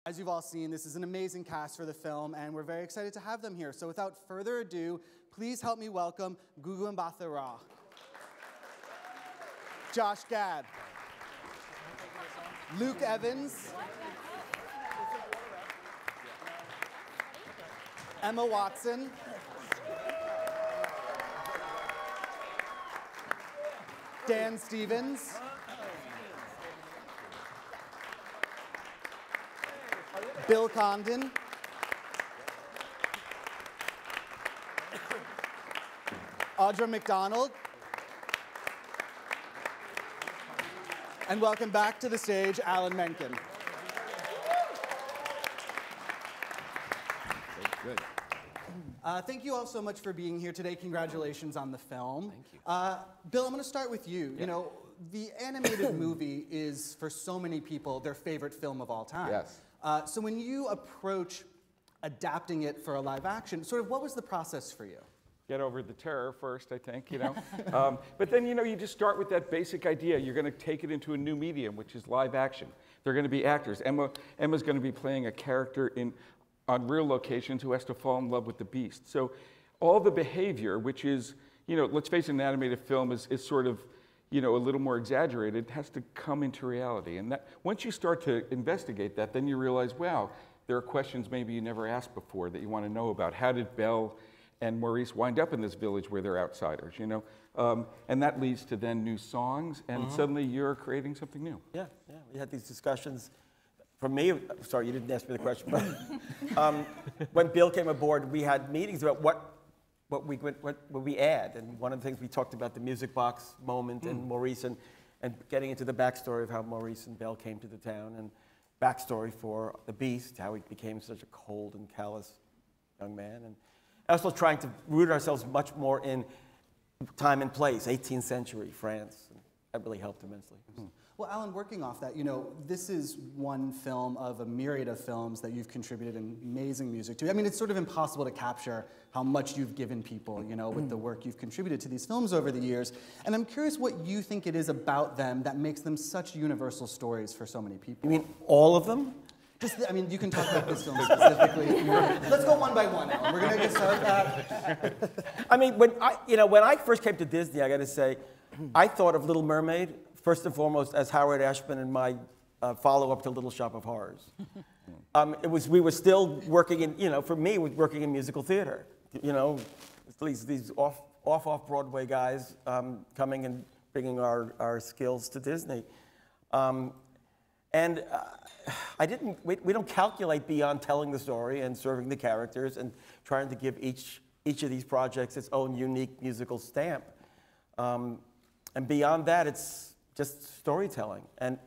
As you've all seen, this is an amazing cast for the film, and we're very excited to have them here. So without further ado, please help me welcome Gugu Mbatha-Raw, Josh Gad, Luke Evans, Emma Watson, Dan Stevens, Bill Condon, Audra McDonald, and welcome back to the stage, Alan Menken. Good. Thank you all so much for being here today. Congratulations on the film. Thank you. Bill, I'm going to start with you. Yeah. You know, the animated movie is, for so many people, their favorite film of all time. Yes. So when you approach adapting it for a live action, sort of what was the process for you? Get over the terror first, I think, you know. But then, you know, you just start with that basic idea. You're going to take it into a new medium, which is live action. They're going to be actors. Emma's going to be playing a character on real locations who has to fall in love with the beast. So all the behavior, which is, you know, let's face it, an animated film is sort of, you know, a little more exaggerated, has to come into reality. And that, once you start to investigate that, then you realize, wow, there are questions maybe you never asked before that you want to know about. How did Belle and Maurice wind up in this village where they're outsiders, you know? And that leads to then new songs, and suddenly you're creating something new. Yeah, we had these discussions. For me, sorry, you didn't ask me the question, but when Bill came aboard, we had meetings about what we add, and one of the things we talked about the music box moment and Maurice and getting into the backstory of how Maurice and Belle came to the town, and backstory for the Beast, how he became such a cold and callous young man, and also trying to root ourselves much more in time and place, 18th century France. And that really helped immensely. Well, Alan, working off that, you know, this is one film of a myriad of films that you've contributed amazing music to. I mean, it's sort of impossible to capture how much you've given people, you know, with the work you've contributed to these films over the years. And I'm curious what you think it is about them that makes them such universal stories for so many people. You mean all of them? Just, I mean, you can talk about this film specifically. Let's go one by one, Alan. We're going to get started. I mean, when I first came to Disney, I got to say, I thought of Little Mermaid first and foremost as Howard Ashman and my follow-up to Little Shop of Horrors. We were still working in, you know, for me, was working in musical theater. You know, these off-Broadway guys coming and bringing our skills to Disney. We don't calculate beyond telling the story and serving the characters and trying to give each of these projects its own unique musical stamp. And beyond that, it's just storytelling. And,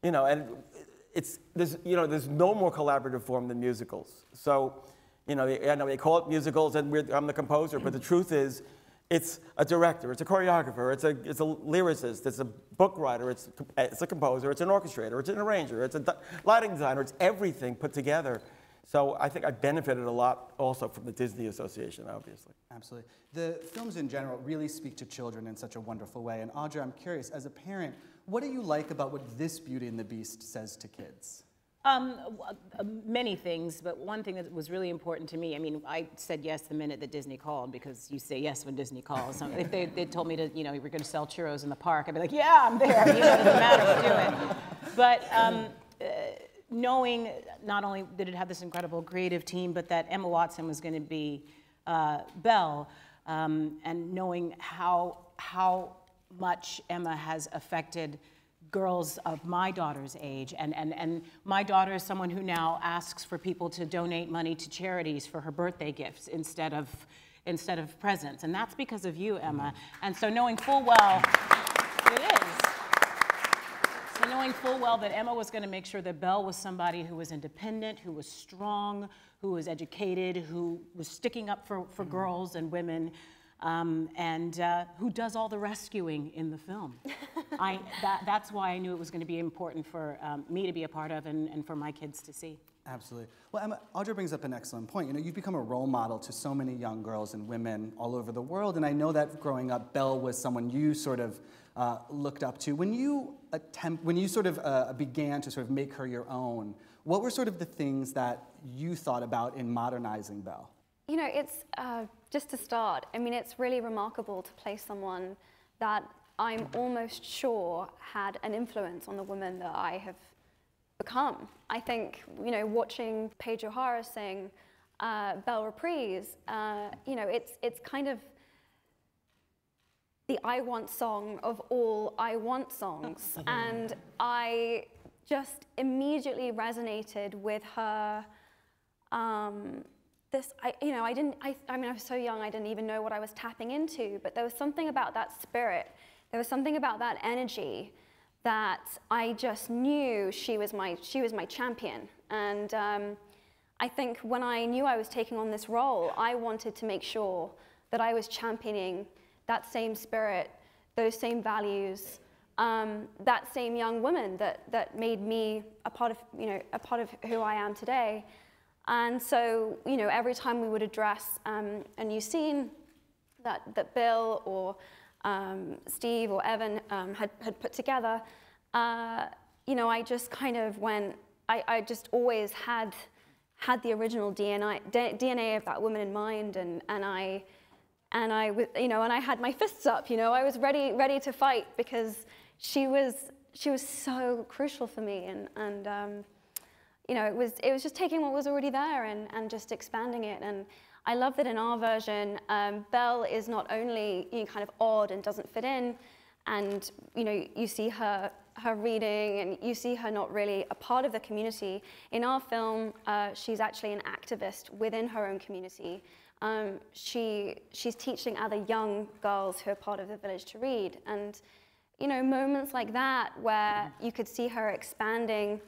you know, there's no more collaborative form than musicals. So, you know, I know they call it musicals and I'm the composer, but the truth is, it's a director, it's a choreographer, it's a lyricist, it's a book writer, it's a composer, it's an orchestrator, it's an arranger, it's a lighting designer, it's everything put together. So I think I benefited a lot also from the Disney Association, obviously. Absolutely. The films in general really speak to children in such a wonderful way. And Audra, I'm curious, as a parent, what do you like about what this Beauty and the Beast says to kids? Many things, but one thing that was really important to me, I mean, I said yes the minute that Disney called, because you say yes when Disney calls. So if they told me to, you know, we're going to sell churros in the park, I'd be like, yeah, I'm there. You know, it doesn't matter, we'll do it. But knowing not only did it have this incredible creative team, but that Emma Watson was going to be Belle, and knowing how much Emma has affected girls of my daughter's age, and my daughter is someone who now asks for people to donate money to charities for her birthday gifts instead of presents, and that's because of you, Emma. And so knowing full well, it is. So knowing full well that Emma was going to make sure that Belle was somebody who was independent, who was strong, who was educated, who was sticking up for girls and women. Who does all the rescuing in the film. That's why I knew it was going to be important for me to be a part of and for my kids to see. Absolutely. Well, Emma, Audra brings up an excellent point. You know, you've become a role model to so many young girls and women all over the world, and I know that growing up, Belle was someone you sort of looked up to. When you sort of began to sort of make her your own, what were sort of the things that you thought about in modernizing Belle? You know, it's just to start, I mean, it's really remarkable to play someone that I'm almost sure had an influence on the woman that I have become. I think, you know, watching Paige O'Hara sing Belle Reprise, you know, it's kind of the I Want song of all I Want songs. And I just immediately resonated with her, I mean, I was so young, I didn't even know what I was tapping into, but there was something about that spirit, there was something about that energy that I just knew she was my champion. And I think when I knew I was taking on this role, I wanted to make sure that I was championing that same spirit, those same values, that same young woman that made me a part of who I am today. And so, you know, every time we would address a new scene that Bill or Steve or Evan had put together, you know, I just kind of went, I just always had the original DNA of that woman in mind, and I had my fists up, you know, I was ready to fight because she was so crucial for me, and you know, it was just taking what was already there and just expanding it. And I love that in our version, Belle is not only, you know, kind of odd and doesn't fit in, and you know, you see her reading, and you see her not really a part of the community. In our film, she's actually an activist within her own community. She's teaching other young girls who are part of the village to read. And you know, moments like that where you could see her expanding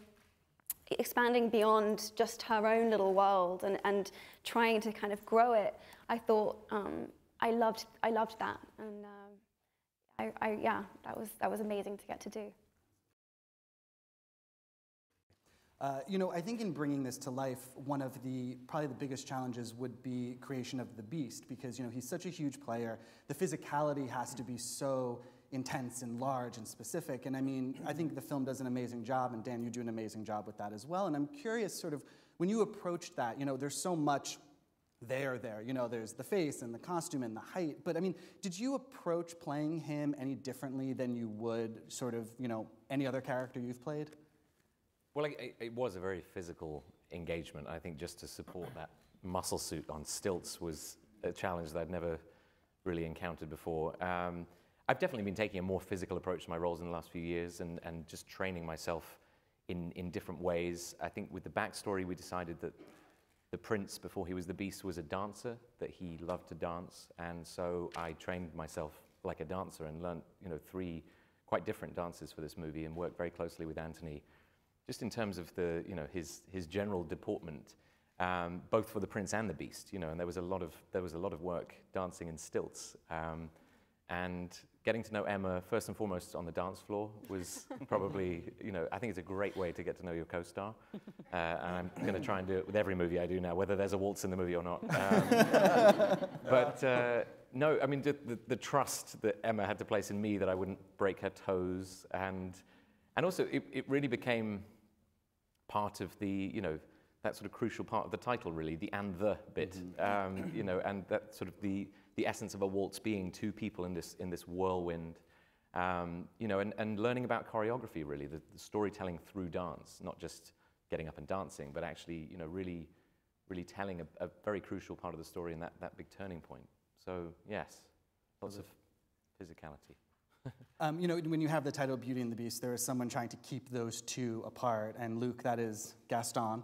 beyond just her own little world and trying to kind of grow it, I thought I loved that, and yeah, that was amazing to get to do. You know, I think in bringing this to life, one of probably the biggest challenges would be creation of the Beast, because, you know, he's such a huge player. The physicality has to be so intense and large and specific. And I mean, I think the film does an amazing job, and Dan, you do an amazing job with that as well. And I'm curious, sort of, when you approached that, you know, there's so much there. You know, there's the face and the costume and the height. But I mean, did you approach playing him any differently than you would sort of, you know, any other character you've played? Well, it was a very physical engagement. I think just to support that muscle suit on stilts was a challenge that I'd never really encountered before. I've definitely been taking a more physical approach to my roles in the last few years and just training myself in different ways. I think with the backstory, we decided that the prince, before he was the beast, was a dancer, that he loved to dance. And so I trained myself like a dancer and learned, you know, 3 quite different dances for this movie, and worked very closely with Anthony, just in terms of the, you know, his general deportment, both for the prince and the beast, you know. And there was a lot of work dancing in stilts, and getting to know Emma first and foremost on the dance floor was probably, you know, I think it's a great way to get to know your co-star, and I'm going to try and do it with every movie I do now, whether there's a waltz in the movie or not. But no, I mean, the trust that Emma had to place in me that I wouldn't break her toes, and also it really became part of the, you know, that sort of crucial part of the title, really, the and the bit, you know, and that sort of the essence of a waltz being 2 people in this whirlwind, you know, and learning about choreography, really, the storytelling through dance, not just getting up and dancing, but actually, you know, really telling a very crucial part of the story and that big turning point. So yes, lots of physicality. You know, when you have the title Beauty and the Beast, there is someone trying to keep those 2 apart, and Luke, that is Gaston.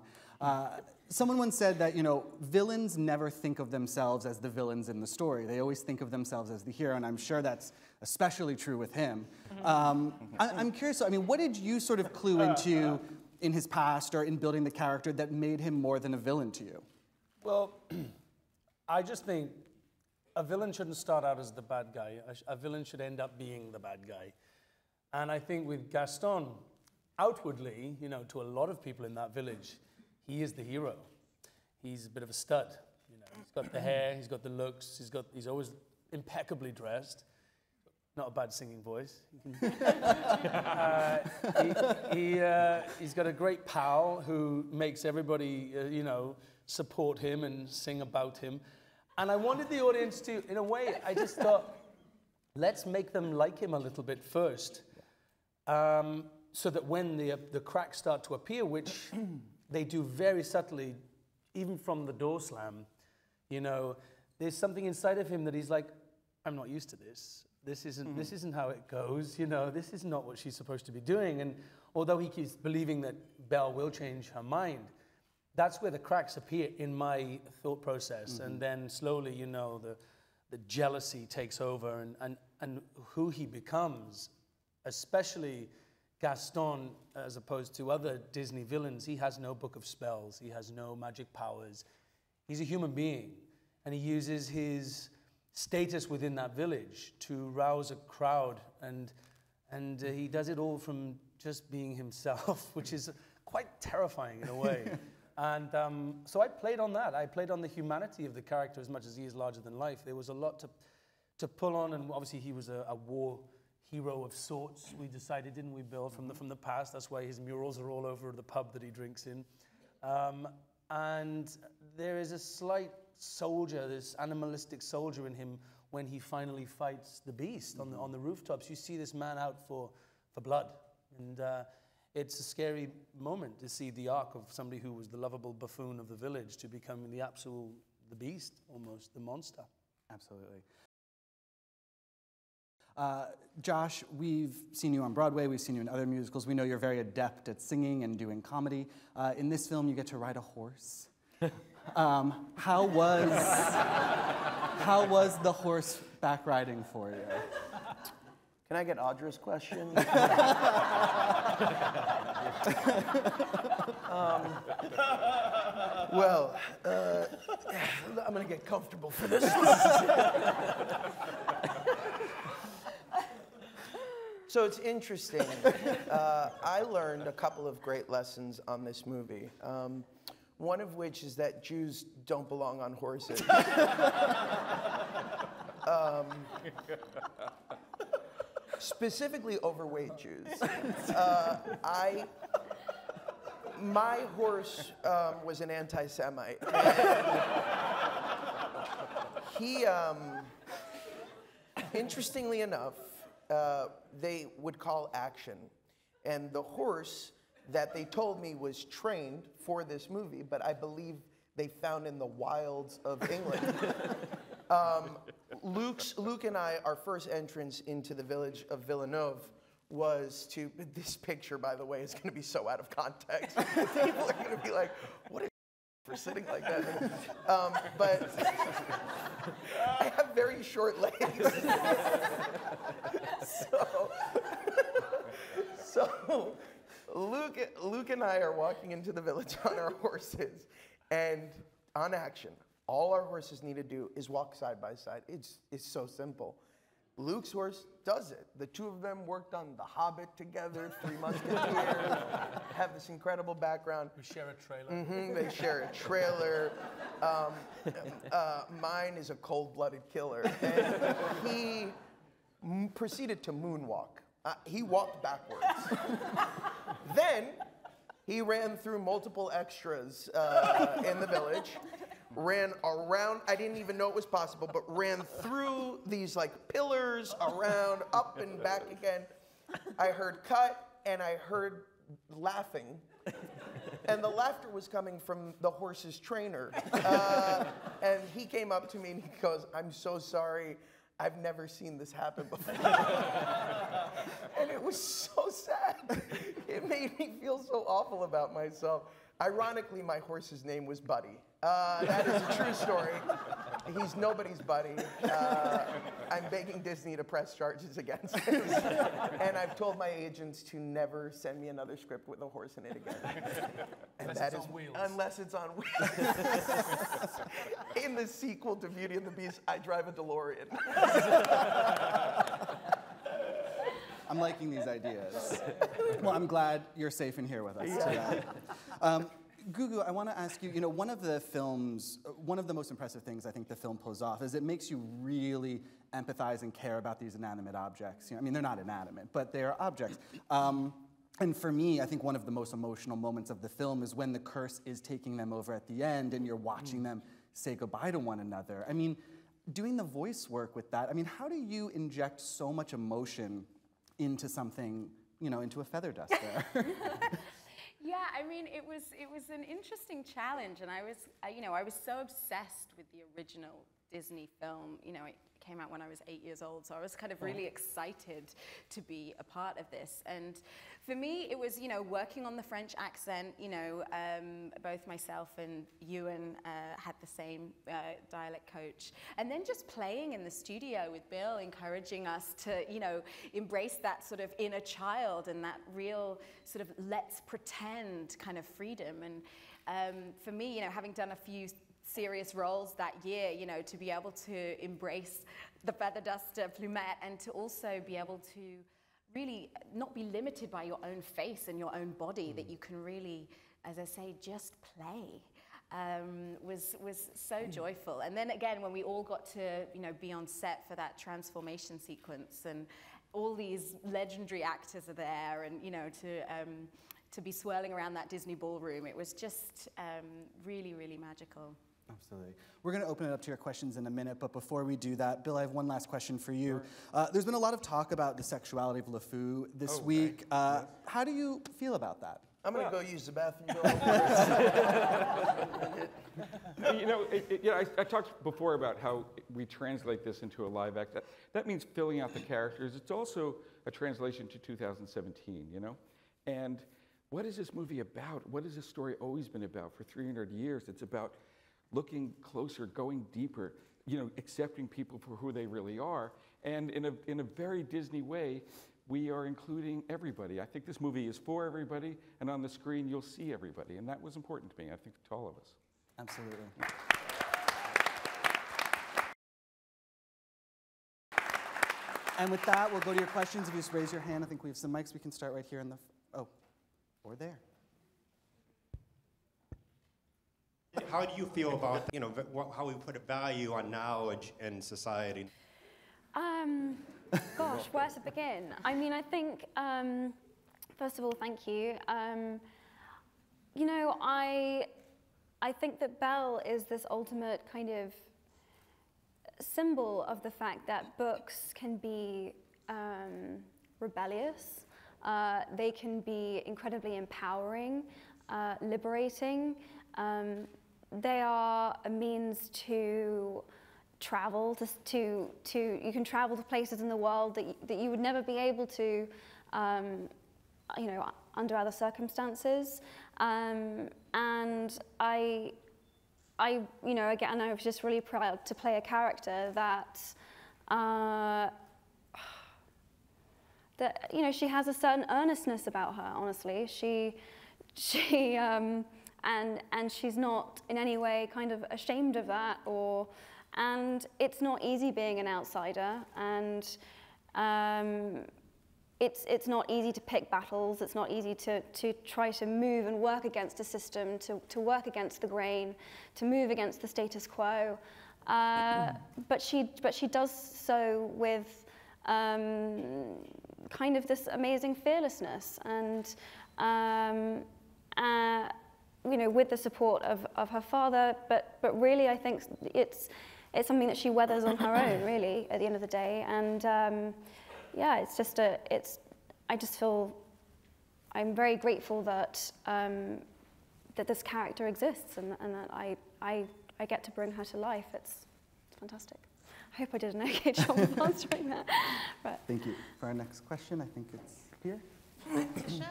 Someone once said that, you know, villains never think of themselves as the villains in the story. They always think of themselves as the hero, and I'm sure that's especially true with him. I'm curious, so, I mean, what did you sort of clue into in his past or in building the character that made him more than a villain to you? Well, I just think a villain shouldn't start out as the bad guy. A villain should end up being the bad guy. And I think with Gaston, outwardly, you know, to a lot of people in that village, he is the hero. He's a bit of a stud. You know, he's got the hair, he's got the looks, he's always impeccably dressed. not a bad singing voice. He's got a great pal who makes everybody, you know, support him and sing about him. And I wanted the audience to, in a way, I just thought, let's make them like him a little bit first. So that when the cracks start to appear, which they do very subtly, even from the door slam, you know, there's something inside of him that he's like, I'm not used to this. This isn't how it goes, you know, this is not what she's supposed to be doing. And although he keeps believing that Belle will change her mind, that's where the cracks appear in my thought process. And then slowly, you know, the jealousy takes over and who he becomes, especially Gaston, as opposed to other Disney villains. He has no book of spells. He has no magic powers. He's a human being, and he uses his status within that village to rouse a crowd, and he does it all from just being himself, which is quite terrifying in a way. And so I played on that. I played on the humanity of the character as much as he is larger than life. There was a lot to pull on, and obviously he was a war hero of sorts, we decided, didn't we, Bill, from the past. That's why his murals are all over the pub that he drinks in. And there is a slight soldier, this animalistic soldier in him when he finally fights the beast on the rooftops. You see this man out for blood. And it's a scary moment to see the arc of somebody who was the lovable buffoon of the village to becoming the beast, almost, the monster. Absolutely. Josh, we've seen you on Broadway, we've seen you in other musicals. We know you're very adept at singing and doing comedy. In this film, you get to ride a horse. How was the horseback riding for you? Can I get Audra's question? Well, I'm going to get comfortable for this. So it's interesting. I learned a couple of great lessons on this movie. One of which is that Jews don't belong on horses. Specifically overweight Jews. My horse was an anti-Semite. He, interestingly enough, they would call action. And the horse that they told me was trained for this movie, but I believe they found in the wilds of England. Luke and I, our first entrance into the village of Villeneuve was to, this picture, by the way, is going to be so out of context. People are going to be like, what is for sitting like that? But I have very short legs. So Luke and I are walking into the village on our horses, and on action, all our horses need to do is walk side by side. It's so simple. Luke's horse does it. The two of them worked on The Hobbit together, Three Musketeers, have this incredible background. We share a trailer. They share a trailer. Mine is a cold-blooded killer. And he proceeded to moonwalk. He walked backwards. Then he ran through multiple extras in the village, ran around, I didn't even know it was possible, but ran through these like pillars, around, up and back again. I heard cut, and I heard laughing. And the laughter was coming from the horse's trainer. And he came up to me and he goes, "I'm so sorry. I've never seen this happen before." And it was so sad. It made me feel so awful about myself. Ironically, my horse's name was Buddy. That is a true story. He's nobody's buddy. I'm begging Disney to press charges against him. And I've told my agents to never send me another script with a horse in it again. And unless it's on wheels. Unless it's on wheels. In the sequel to Beauty and the Beast, I drive a DeLorean. I'm liking these ideas. Well, I'm glad you're safe in here with us today. Gugu, I want to ask you, one of the most impressive things I think the film pulls off is it makes you really empathize and care about these inanimate objects. I mean, they're not inanimate, but they are objects. And for me, I think one of the most emotional moments of the film is when the curse is taking them over at the end and you're watching them say goodbye to one another. I mean, doing the voice work with that, I mean, how do you inject so much emotion into something, into a feather duster? Yeah, I mean, it was an interesting challenge, and I was so obsessed with the original Disney film. It came out when I was 8 years old, so I was kind of really excited to be a part of this. And for me, it was, working on the French accent. Both myself and Ewan had the same dialect coach, and then just playing in the studio with Bill, encouraging us to, embrace that sort of inner child and that real sort of let's pretend kind of freedom. And for me, having done a few serious roles that year, to be able to embrace the feather duster plumette and to also be able to really not be limited by your own face and your own body, that you can really, as I say, just play, was so joyful. And then again, when we all got to be on set for that transformation sequence, and all these legendary actors are there, and to be swirling around that Disney ballroom, it was just really, really magical. Absolutely. We're going to open it up to your questions in a minute, but before we do that, Bill, I have one last question for you. Sure. There's been a lot of talk about the sexuality of LeFou this week. Right. How do you feel about that? I'm going to go use the bathroom. I talked before about how we translate this into a live act. That means filling out the characters. It's also a translation to 2017, And what is this movie about? What has this story always been about for 300 years? It's about looking closer, going deeper, accepting people for who they really are. And in a very Disney way, we are including everybody. I think this movie is for everybody, and on the screen you'll see everybody. And that was important to me, I think, to all of us. Absolutely. And with that, we'll go to your questions. If you just raise your hand, I think we have some mics. We can start right here in the, or there. How do you feel about, how we put a value on knowledge in society? Gosh, where to begin? I mean, I think, first of all, thank you. I think that Belle is this ultimate kind of symbol of the fact that books can be rebellious. They can be incredibly empowering, liberating. They are a means to travel, you can travel to places in the world that you would never be able to, under other circumstances. And again, I was just really proud to play a character that, she has a certain earnestness about her, honestly. And she's not in any way kind of ashamed of that, and it's not easy being an outsider, and it's not easy to pick battles. It's not easy to try to move and work against a system, to work against the grain, to move against the status quo. But she does so with kind of this amazing fearlessness, and with the support of her father, but really I think it's something that she weathers on her own, really, at the end of the day. And it's just I just feel I'm very grateful that that this character exists, and that I get to bring her to life. It's fantastic. I hope I did an okay job of answering that. But. Thank you. For our next question, I think it's here. Tisha,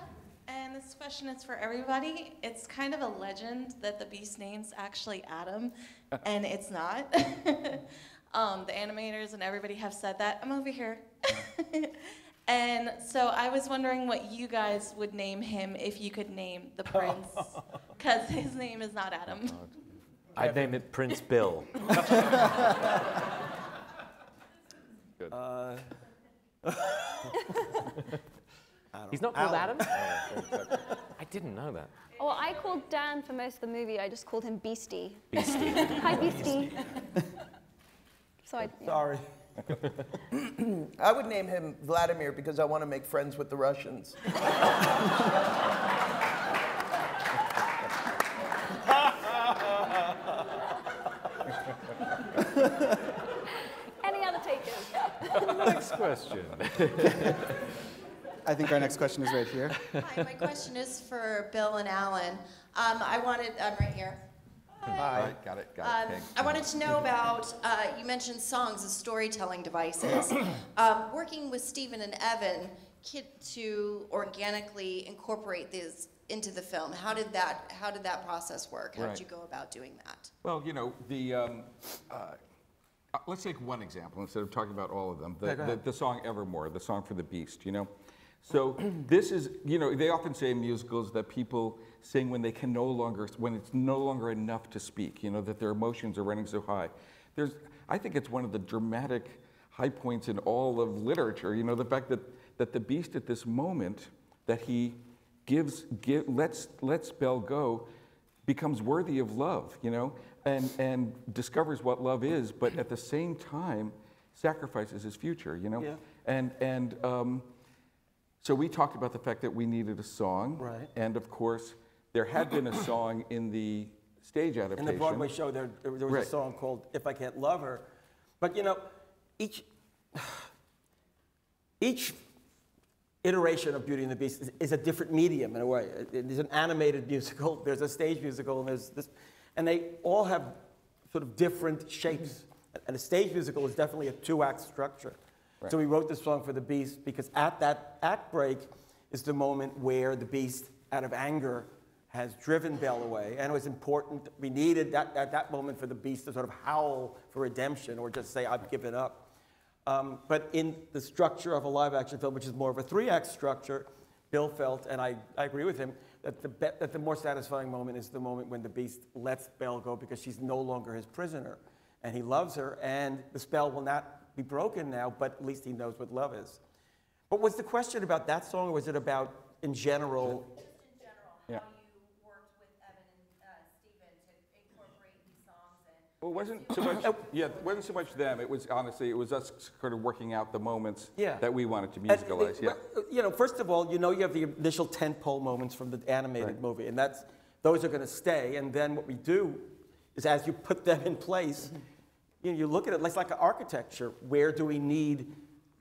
and this question is for everybody. It's kind of a legend that the beast name's actually Adam, and it's not. The animators and everybody have said that. I'm over here. And so I was wondering what you guys would name him if you could name the prince, because his name is not Adam. I'd name it Prince Bill. Good. He's not called Adam? I didn't know that. Well, I called Dan for most of the movie. I just called him Beastie. Beastie. Hi, Beastie. Yeah. Sorry. I would name him Vladimir because I want to make friends with the Russians. Any other takers? Next question. I think our next question is right here. Hi, my question is for Bill and Alan. I'm right here. Hi. Got it. I wanted to know about, you mentioned songs as storytelling devices. Working with Stephen and Evan to organically incorporate these into the film, how did that process work? How did you go about doing that? Well, you know, let's take one example instead of talking about all of them. The song Evermore, the song for the Beast, you know? So this is, you know, they often say in musicals that people sing when it's no longer enough to speak, you know, that their emotions are running so high. I think it's one of the dramatic high points in all of literature, you know, the fact that the Beast at this moment that he lets Belle go becomes worthy of love, you know, and discovers what love is, but at the same time sacrifices his future, you know? Yeah. So we talked about the fact that we needed a song, right? And of course, there had been a song in the stage adaptation. In the Broadway show, there was a song called "If I Can't Love Her," but you know, each iteration of Beauty and the Beast is a different medium in a way. There's an animated musical, there's a stage musical, and there's this, and they all have sort of different shapes. And a stage musical is definitely a 2-act structure. Right. So we wrote this song for the Beast because at that act break is the moment where the Beast, out of anger, has driven Belle away. And it was important, we needed at that moment for the Beast to sort of howl for redemption or just say, I've given up. But in the structure of a live-action film, which is more of a 3-act structure, Bill felt, and I agree with him, that the more satisfying moment is the moment when the Beast lets Belle go because she's no longer his prisoner. And he loves her, and the spell will not be broken now, but at least he knows what love is. But was the question about that song, or was it about in general? Just in general, how you worked with Evan and Stephen to incorporate these songs in. Well, it wasn't so much. It wasn't so much them. It was honestly, it was us sort of working out the moments that we wanted to musicalize. You know, first of all, you know, you have the initial tentpole moments from the animated movie, and those are going to stay. And then what we do is, as you put them in place, you know, you look at it like an architecture. Where do we need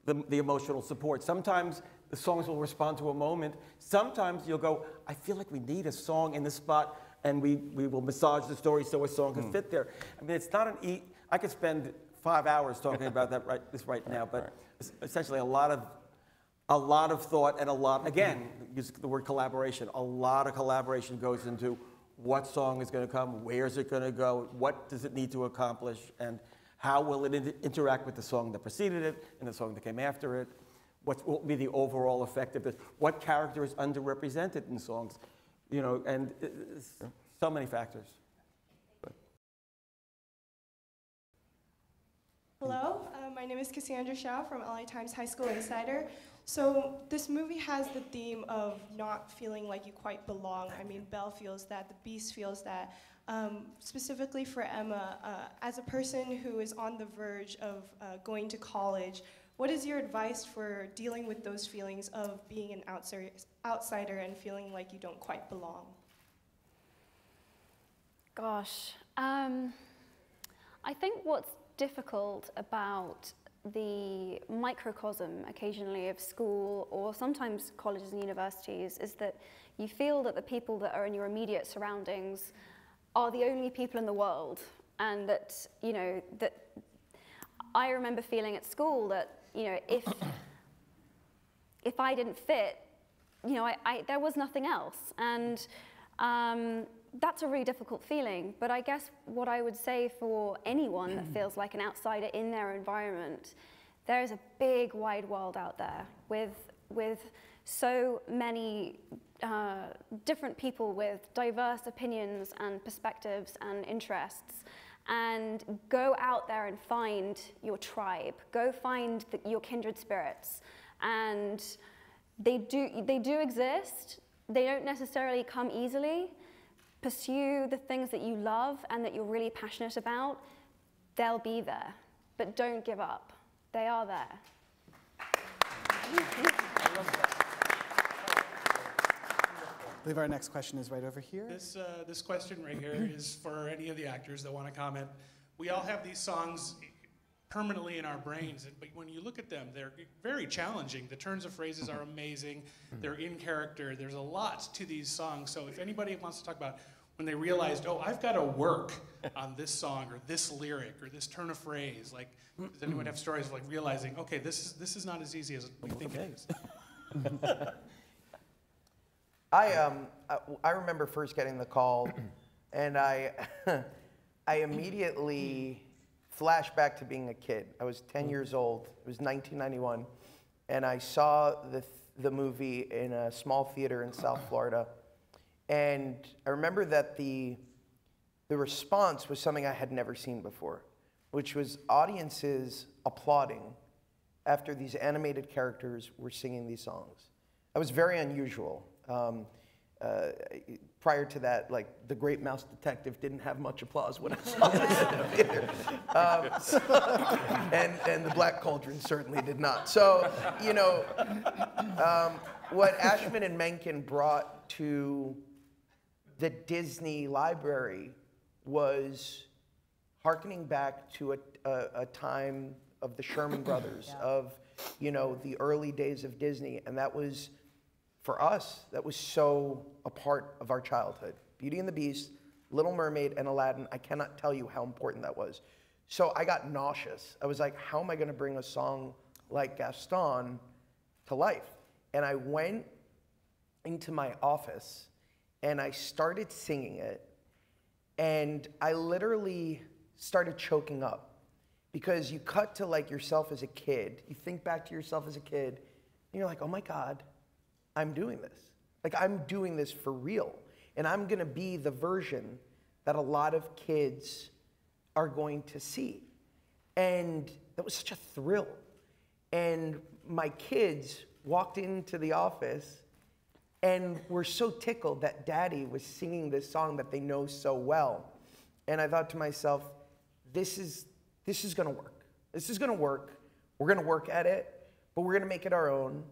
the emotional support? Sometimes the songs will respond to a moment. Sometimes you'll go, I feel like we need a song in this spot, and we will massage the story so a song can fit there. I mean, it's not I could spend 5 hours talking about that right now, but essentially a lot of thought and again, use the word collaboration. A lot of collaboration goes into what song is going to come, where is it going to go, what does it need to accomplish, and how will it interact with the song that preceded it and the song that came after it? What will be the overall effect of this? What character is underrepresented in songs? You know, and so many factors. Hello, my name is Cassandra Shao from LA Times High School Insider. So this movie has the theme of not feeling like you quite belong. I mean, Belle feels that, the Beast feels that. Specifically for Emma, as a person who is on the verge of going to college, what is your advice for dealing with those feelings of being an outsider and feeling like you don't quite belong? Gosh, I think what's difficult about the microcosm occasionally of school or sometimes colleges and universities is that you feel that the people that are in your immediate surroundings are the only people in the world, and that, you know, that I remember feeling at school that, you know, if I didn't fit, you know, there was nothing else, and that's a really difficult feeling. But I guess what I would say for anyone that feels like an outsider in their environment, there is a big wide world out there with so many different people with diverse opinions and perspectives and interests, and go out there and find your tribe, go find your kindred spirits, and they do exist. They don't necessarily come easily. Pursue the things that you love and that you're really passionate about. They'll be there, but don't give up. They are there. I believe our next question is right over here. This question right here is for any of the actors that want to comment. We all have these songs permanently in our brains, but when you look at them, they're very challenging. The turns of phrases are amazing. They're in character. There's a lot to these songs. So if anybody wants to talk about when they realized, oh, I've got to work on this song or this lyric or this turn of phrase, like, does anyone have stories of like realizing, okay, this is not as easy as we think it is? I remember first getting the call, and I immediately flashed back to being a kid. I was 10 years old. It was 1991, and I saw the movie in a small theater in South Florida. And I remember that the response was something I had never seen before, which was audiences applauding after these animated characters were singing these songs. That was very unusual. Prior to that, like, The Great Mouse Detective didn't have much applause when I saw this in the theater. And The Black Cauldron certainly did not. So, you know, what Ashman and Menken brought to the Disney library was hearkening back to a time of the Sherman Brothers, of, you know, the early days of Disney. And that was, for us, that was so a part of our childhood. Beauty and the Beast, Little Mermaid, and Aladdin, I cannot tell you how important that was. So I got nauseous. I was like, how am I gonna bring a song like Gaston to life? And I went into my office and I started singing it, and I literally started choking up, because you cut to like yourself as a kid, you think back to yourself as a kid, and you're like, oh my God, I'm doing this. Like, I'm doing this for real. And I'm gonna be the version that a lot of kids are going to see. And that was such a thrill. And my kids walked into the office and were so tickled that Daddy was singing this song that they know so well. And I thought to myself, this is gonna work. This is gonna work. We're gonna work at it, but we're gonna make it our own.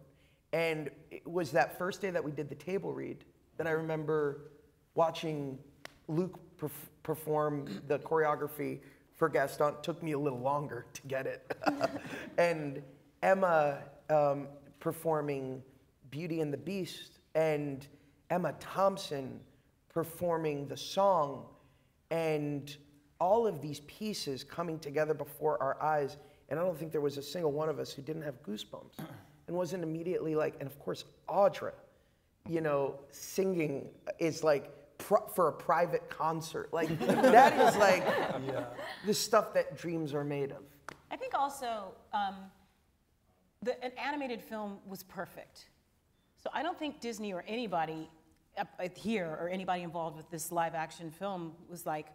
And it was that first day that we did the table read that I remember watching Luke perform the choreography for Gaston. It took me a little longer to get it. And Emma performing Beauty and the Beast, and Emma Thompson performing the song, and all of these pieces coming together before our eyes. And I don't think there was a single one of us who didn't have goosebumps and wasn't immediately like, and of course, Audra, you know, singing is like for a private concert. Like, that is like the stuff that dreams are made of. I think also an animated film was perfect. So I don't think Disney or anybody here or anybody involved with this live action film was like,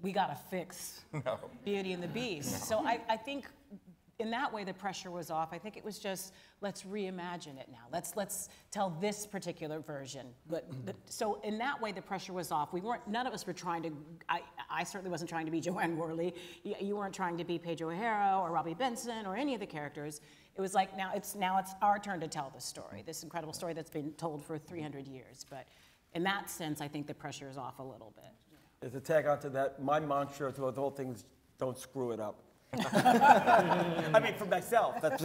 we gotta fix Beauty and the Beast. So I think in that way the pressure was off. I think it was just, let's reimagine it now. Let's tell this particular version. So in that way the pressure was off. None of us were trying to, I certainly wasn't trying to be Joanne Worley. You weren't trying to be Pedro O'Hara or Robbie Benson or any of the characters. It was like, now it's our turn to tell the story, this incredible story that's been told for 300 years. But in that sense, I think the pressure is off a little bit. As a tag onto that, my mantra to the whole thing is, don't screw it up. I mean, for myself. That's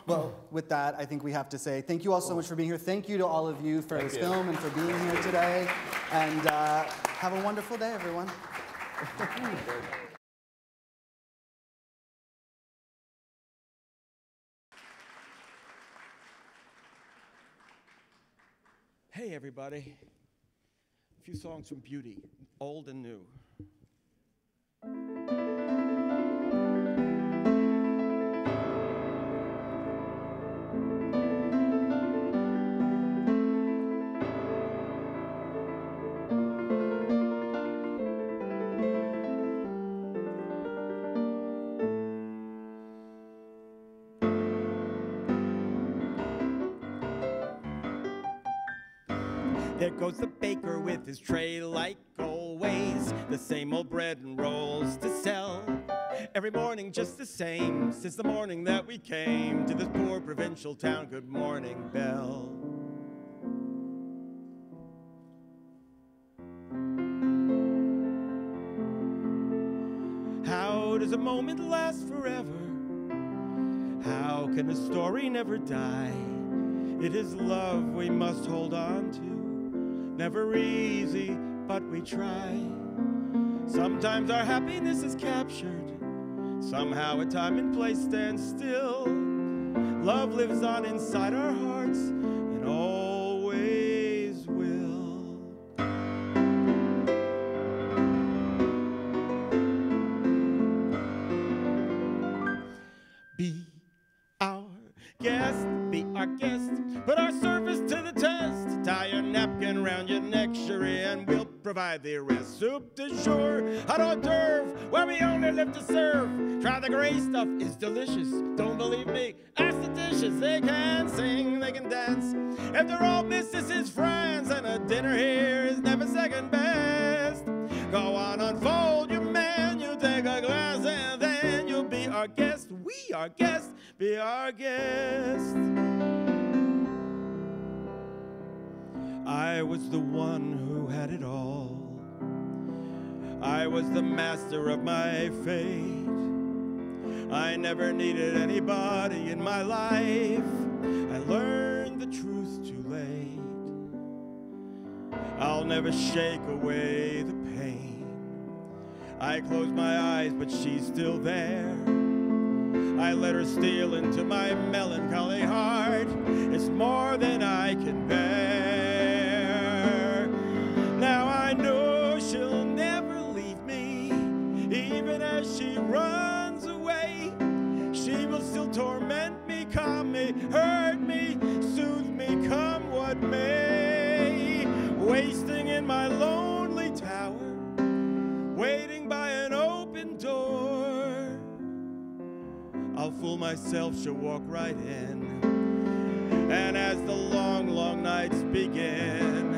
Well, with that, I think we have to say thank you all so much for being here. Thank you to all of you for this film and for being here today. And have a wonderful day, everyone. Hey, everybody. A few songs from Beauty, old and new. There goes the baker with his tray like always, the same old bread and rolls to sell. Every morning just the same, since the morning that we came to this poor provincial town. Good morning, Belle. How does a moment last forever? How can a story never die? It is love we must hold on to. Never easy, but we try. Sometimes our happiness is captured. Somehow a time and place stands still. Love lives on inside our hearts and always will. Be our guest, be our guest. Put our service to the test. Tie your napkin around your neck, cherie, and we'll provide the rest. Soup du jour, hot hors d'oeuvre, where we only live to serve. Try the gray stuff, it's delicious. Don't believe me? Ask the dishes. They can sing, they can dance. If they're all Mrs. France, and a dinner here is never second best. Go on, unfold your menu, take a glass, and then you'll be our guest. We are guests, be our guest. I was the one who had it all. I was the master of my fate. I never needed anybody in my life. I learned the truth too late. I'll never shake away the pain. I close my eyes, but she's still there. I let her steal into my melancholy heart. It's more than I can bear. Now I know she'll never leave me. Even as she runs away, she will still torment me, calm me, hurt me, soothe me, come what may. Wasting in my lonely tower, waiting by an open door. I'll fool myself, she'll walk right in. And as the long, long nights begin,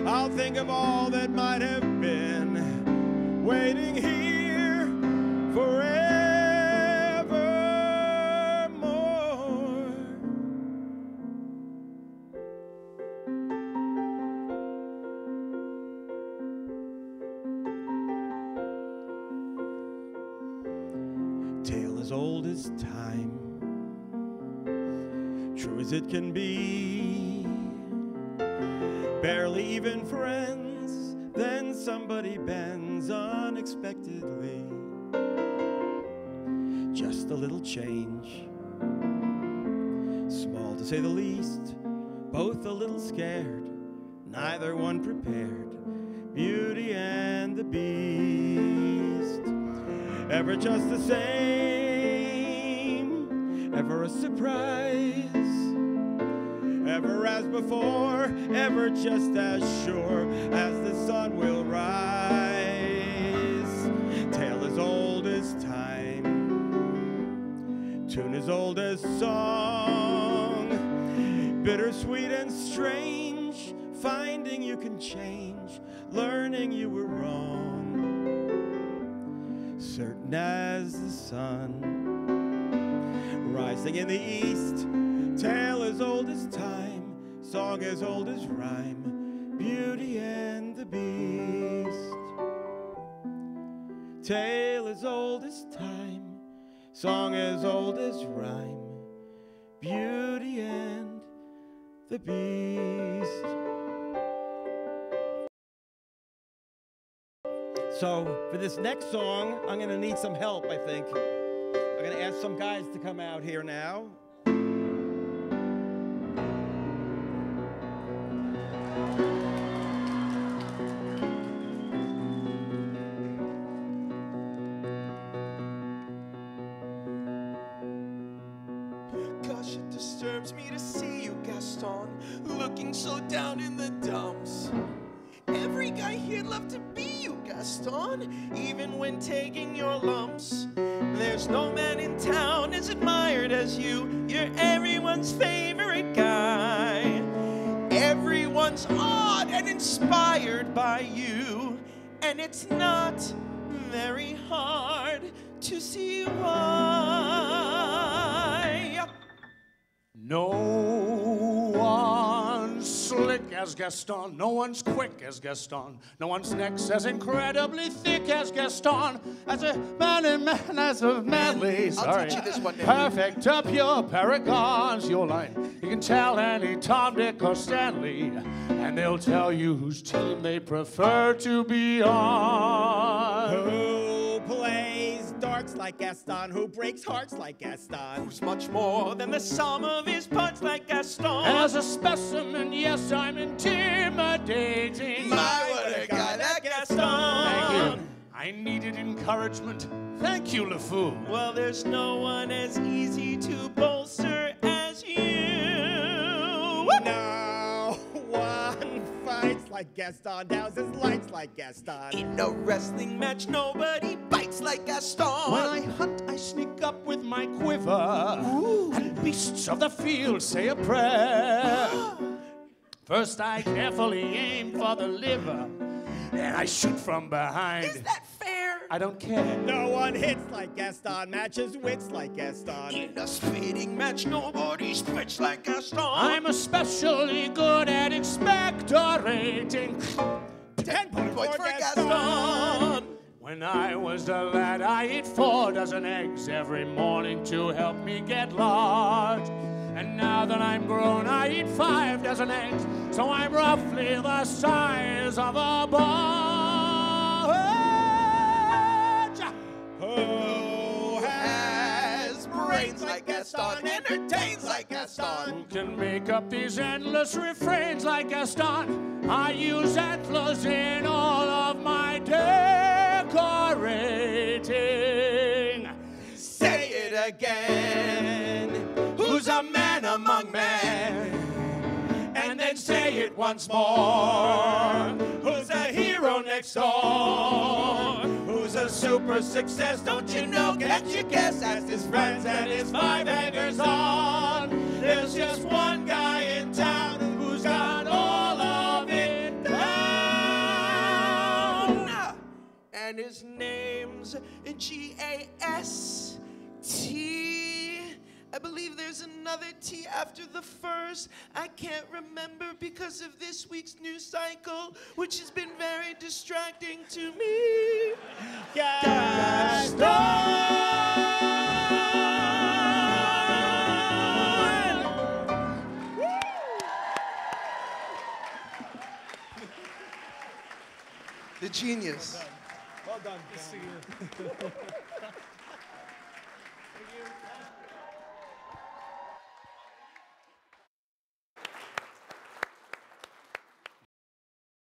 I'll think of all that might have been, waiting here forevermore. Tale as old as time, true as it can be. Barely even friends, then somebody bends unexpectedly. Just a little change, small to say the least, both a little scared, neither one prepared. Beauty and the Beast, ever just the same, ever a surprise. Ever as before, ever just as sure as the sun will rise. Tale as old as time, tune as old as song. Bittersweet and strange, finding you can change, learning you were wrong. Certain as the sun, rising in the east. Tale as old as time, song as old as rhyme, Beauty and the Beast. Tale as old as time, song as old as rhyme, Beauty and the Beast. So for this next song, I'm gonna need some help, I think. I'm gonna ask some guys to come out here now. Gosh, it disturbs me to see you, Gaston, looking so down in the dumps. Every guy here'd love to be you, Gaston, even when taking your lumps. There's no man in town as admired as you. You're everyone's favorite guy. Everyone's awed inspired by you, and it's not very hard to see why. No one's slick as Gaston, no one's quick as Gaston, no one's neck's as incredibly thick as Gaston, as a manly, I'll teach you this one day. perfect up your paragons, your line. You can tell any Tom, Dick, or Stanley, and they'll tell you whose team they prefer to be on. Who plays darts like Gaston? Who breaks hearts like Gaston? Who's much more than the sum of his parts like Gaston? As a specimen, yes, I'm intimidating. My, what a guy that Gaston! Thank you. I needed encouragement. Thank you, LeFou. Well, there's no one as easy to bolster as you. No one fights like Gaston, douses lights like Gaston. In a wrestling match, nobody bites like Gaston. When I hunt, I sneak up with my quiver. Ooh. And beasts of the field say a prayer. First, I carefully aim for the liver, and I shoot from behind. Is that fair? I don't care. No one hits like Gaston, matches wits like Gaston. In a spitting match, nobody spits like Gaston. I'm especially good at expectorating. 10 points for Gaston. When I was a lad, I ate 4 dozen eggs every morning to help me get large. And now that I'm grown, I eat 5 dozen eggs, so I'm roughly the size of a barge. Who has brains like Gaston, entertains like Gaston? Who can make up these endless refrains like Gaston? I use antlers in all of my decorating. Say it again. Who's a man among men? And then say it once more. Who's a hero next door? Who's a super success? Don't you know? Can't you guess? Asked his friends and his 5 hangers on. There's just one guy in town who's got all of it down. And his name's G-A-S-T. I believe there's another T after the first. I can't remember because of this week's news cycle, which has been very distracting to me. Gaston! The genius. Well done. Good to see you.